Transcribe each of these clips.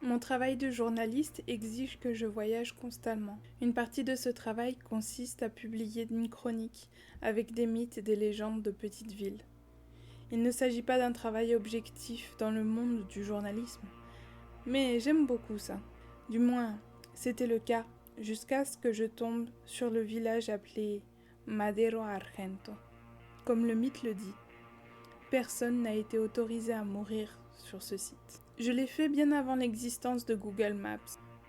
Mon travail de journaliste exige que je voyage constamment. Une partie de ce travail consiste à publier une chronique avec des mythes et des légendes de petites villes. Il ne s'agit pas d'un travail objectif dans le monde du journalisme, mais j'aime beaucoup ça. Du moins, c'était le cas jusqu'à ce que je tombe sur le village appelé Madero Argento. Comme le mythe le dit, personne n'a été autorisé à mourir sur ce site. Je l'ai fait bien avant l'existence de Google Maps.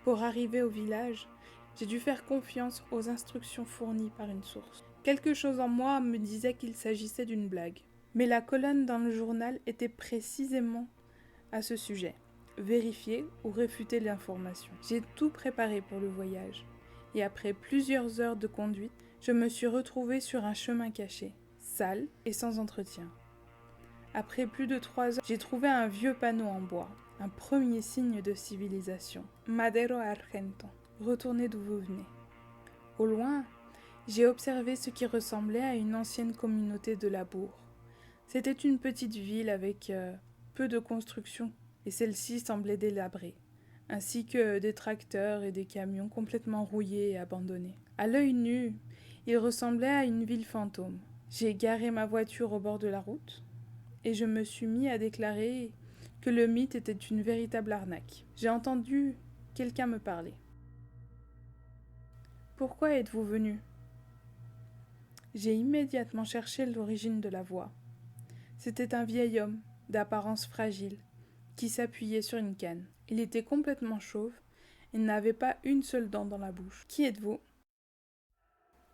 Pour arriver au village, j'ai dû faire confiance aux instructions fournies par une source. Quelque chose en moi me disait qu'il s'agissait d'une blague. Mais la colonne dans le journal était précisément à ce sujet. Vérifier ou réfuter l'information. J'ai tout préparé pour le voyage. Et après plusieurs heures de conduite, je me suis retrouvée sur un chemin caché, sale et sans entretien. Après plus de 3 heures, j'ai trouvé un vieux panneau en bois, un premier signe de civilisation. Madero Argento, retournez d'où vous venez. Au loin, j'ai observé ce qui ressemblait à une ancienne communauté de labour. C'était une petite ville avec peu de construction, et celle-ci semblait délabrée, ainsi que des tracteurs et des camions complètement rouillés et abandonnés. À l'œil nu, il ressemblait à une ville fantôme. J'ai garé ma voiture au bord de la route, et je me suis mis à déclarer que le mythe était une véritable arnaque. J'ai entendu quelqu'un me parler. « Pourquoi êtes-vous venu » J'ai immédiatement cherché l'origine de la voix. C'était un vieil homme, d'apparence fragile, qui s'appuyait sur une canne. Il était complètement chauve et n'avait pas une seule dent dans la bouche. « Qui êtes-vous »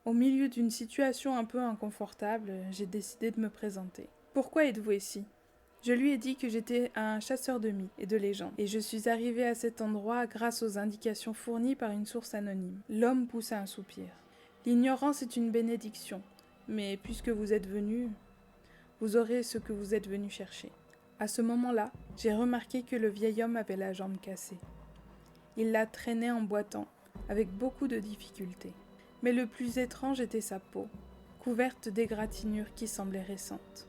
Au milieu d'une situation un peu inconfortable, j'ai décidé de me présenter. « Pourquoi êtes-vous ici » Je lui ai dit que j'étais un chasseur de mythes et de légendes, et je suis arrivé à cet endroit grâce aux indications fournies par une source anonyme. L'homme poussa un soupir. L'ignorance est une bénédiction, mais puisque vous êtes venu, vous aurez ce que vous êtes venu chercher. À ce moment-là, j'ai remarqué que le vieil homme avait la jambe cassée. Il la traînait en boitant, avec beaucoup de difficultés. Mais le plus étrange était sa peau, couverte d'égratignures qui semblaient récentes.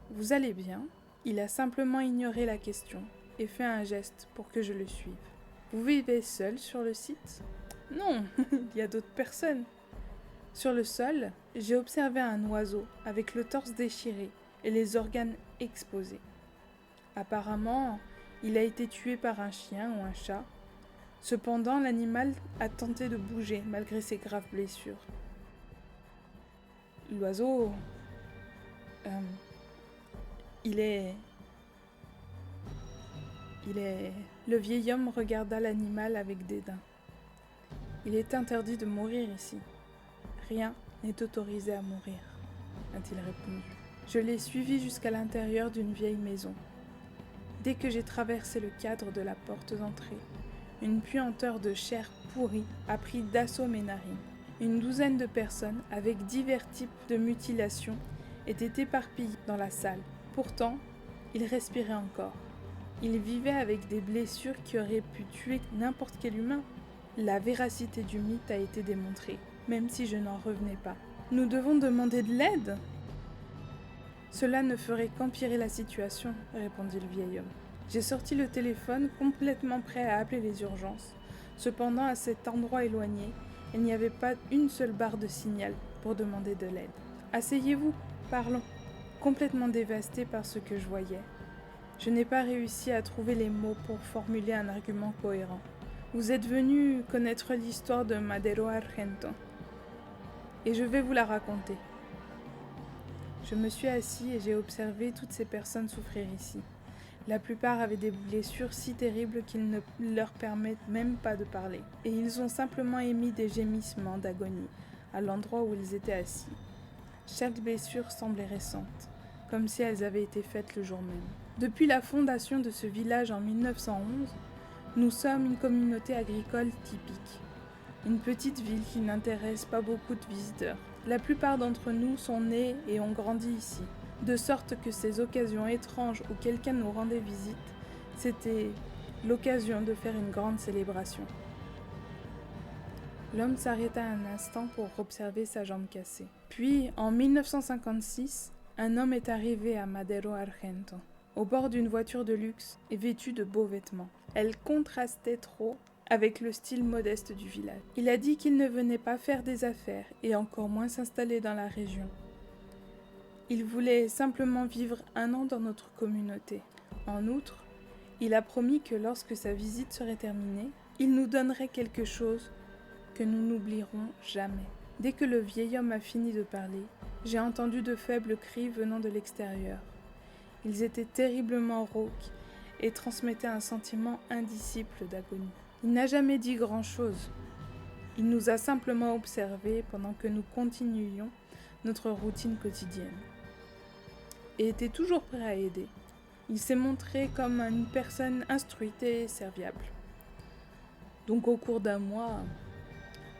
« Vous allez bien ?» Il a simplement ignoré la question et fait un geste pour que je le suive. « Vous vivez seul sur le site ?»« Non, il y a d'autres personnes. » Sur le sol, j'ai observé un oiseau avec le torse déchiré et les organes exposés. Apparemment, il a été tué par un chien ou un chat. Cependant, l'animal a tenté de bouger malgré ses graves blessures. L'oiseau... Il est... Le vieil homme regarda l'animal avec dédain. « Il est interdit de mourir ici. Rien n'est autorisé à mourir, » a-t-il répondu. Je l'ai suivi jusqu'à l'intérieur d'une vieille maison. Dès que j'ai traversé le cadre de la porte d'entrée, une puanteur de chair pourrie a pris d'assaut mes narines. Une douzaine de personnes, avec divers types de mutilations, étaient éparpillées dans la salle. Pourtant, ils respiraient encore. Ils vivaient avec des blessures qui auraient pu tuer n'importe quel humain. La véracité du mythe a été démontrée, même si je n'en revenais pas. Nous devons demander de l'aide ? Cela ne ferait qu'empirer la situation, répondit le vieil homme. J'ai sorti le téléphone, complètement prêt à appeler les urgences. Cependant, à cet endroit éloigné, il n'y avait pas une seule barre de signal pour demander de l'aide. Asseyez-vous, parlons. Complètement dévasté par ce que je voyais, je n'ai pas réussi à trouver les mots pour formuler un argument cohérent. Vous êtes venu connaître l'histoire de Madero Argento, et je vais vous la raconter. Je me suis assis et j'ai observé toutes ces personnes souffrir ici. La plupart avaient des blessures si terribles qu'ils ne leur permettent même pas de parler, et ils ont simplement émis des gémissements d'agonie à l'endroit où ils étaient assis. Chaque blessure semblait récente, comme si elles avaient été faites le jour même. Depuis la fondation de ce village en 1911, nous sommes une communauté agricole typique. Une petite ville qui n'intéresse pas beaucoup de visiteurs. La plupart d'entre nous sont nés et ont grandi ici, de sorte que ces occasions étranges où quelqu'un nous rendait visite, c'était l'occasion de faire une grande célébration. L'homme s'arrêta un instant pour observer sa jambe cassée. Puis, en 1956, un homme est arrivé à Madero Argento. au bord d'une voiture de luxe et vêtue de beaux vêtements. Elle contrastait trop avec le style modeste du village. Il a dit qu'il ne venait pas faire des affaires et encore moins s'installer dans la région. Il voulait simplement vivre 1 an dans notre communauté. En outre, il a promis que lorsque sa visite serait terminée, il nous donnerait quelque chose que nous n'oublierons jamais. Dès que le vieil homme a fini de parler, j'ai entendu de faibles cris venant de l'extérieur. Ils étaient terriblement rauques et transmettaient un sentiment indicible d'agonie. Il n'a jamais dit grand-chose. Il nous a simplement observés pendant que nous continuions notre routine quotidienne. Et était toujours prêt à aider. Il s'est montré comme une personne instruite et serviable. Donc au cours d'1 mois,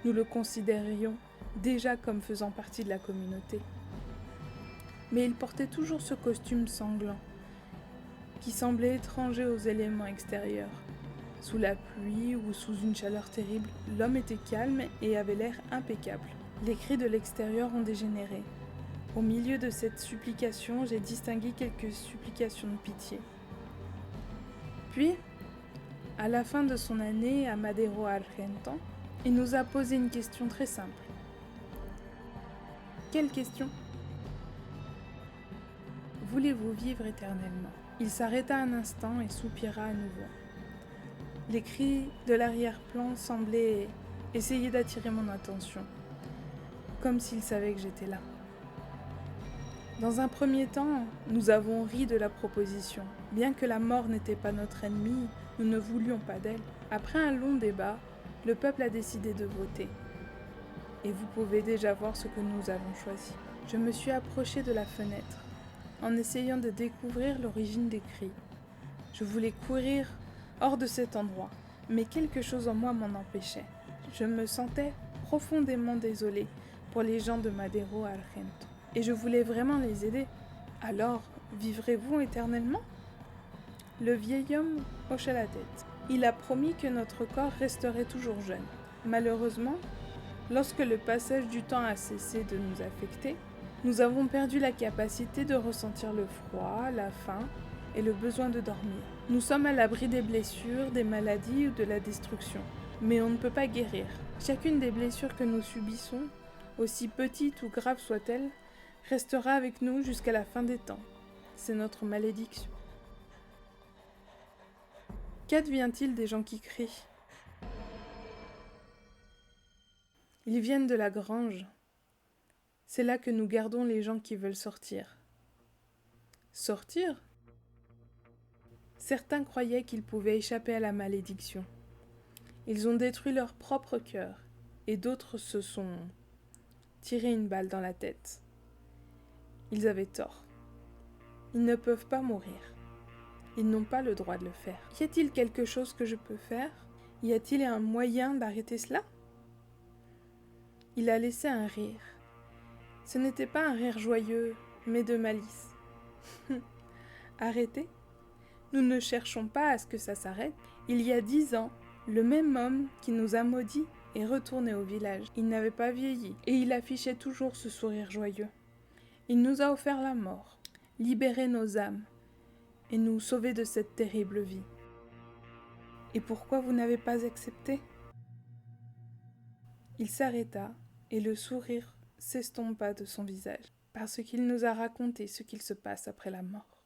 nous le considérions déjà comme faisant partie de la communauté. Mais il portait toujours ce costume sanglant, qui semblait étranger aux éléments extérieurs. Sous la pluie ou sous une chaleur terrible, l'homme était calme et avait l'air impeccable. Les cris de l'extérieur ont dégénéré. Au milieu de cette supplication, j'ai distingué quelques supplications de pitié. Puis, à la fin de son année à Madero Argento, il nous a posé une question très simple. Quelle question ? Voulez-vous vivre éternellement ? Il s'arrêta un instant et soupira à nouveau. Les cris de l'arrière-plan semblaient essayer d'attirer mon attention, comme s'il savait que j'étais là. Dans un premier temps, nous avons ri de la proposition. Bien que la mort n'était pas notre ennemie, nous ne voulions pas d'elle. Après un long débat, le peuple a décidé de voter. Et vous pouvez déjà voir ce que nous avons choisi. Je me suis approchée de la fenêtre, en essayant de découvrir l'origine des cris. Je voulais courir hors de cet endroit, mais quelque chose en moi m'en empêchait. Je me sentais profondément désolée pour les gens de Madero Argento, et je voulais vraiment les aider. Alors, vivrez-vous éternellement ? Le vieil homme hocha la tête. Il a promis que notre corps resterait toujours jeune. Malheureusement, lorsque le passage du temps a cessé de nous affecter, nous avons perdu la capacité de ressentir le froid, la faim et le besoin de dormir. Nous sommes à l'abri des blessures, des maladies ou de la destruction. Mais on ne peut pas guérir. Chacune des blessures que nous subissons, aussi petites ou graves soient-elles, restera avec nous jusqu'à la fin des temps. C'est notre malédiction. Qu'advient-il des gens qui crient ? Ils viennent de la grange. C'est là que nous gardons les gens qui veulent sortir. Sortir ? Certains croyaient qu'ils pouvaient échapper à la malédiction. Ils ont détruit leur propre cœur, et d'autres se sont tiré une balle dans la tête. Ils avaient tort. Ils ne peuvent pas mourir. Ils n'ont pas le droit de le faire. Y a-t-il quelque chose que je peux faire ? Y a-t-il un moyen d'arrêter cela ? Il a laissé un rire. Ce n'était pas un rire joyeux, mais de malice. Arrêter ? Nous ne cherchons pas à ce que ça s'arrête. Il y a 10 ans, le même homme qui nous a maudits est retourné au village. Il n'avait pas vieilli et il affichait toujours ce sourire joyeux. Il nous a offert la mort, libéré nos âmes et nous sauver de cette terrible vie. Et pourquoi vous n'avez pas accepté ? Il s'arrêta et le sourire s'estompa de son visage, parce qu'il nous a raconté ce qu'il se passe après la mort.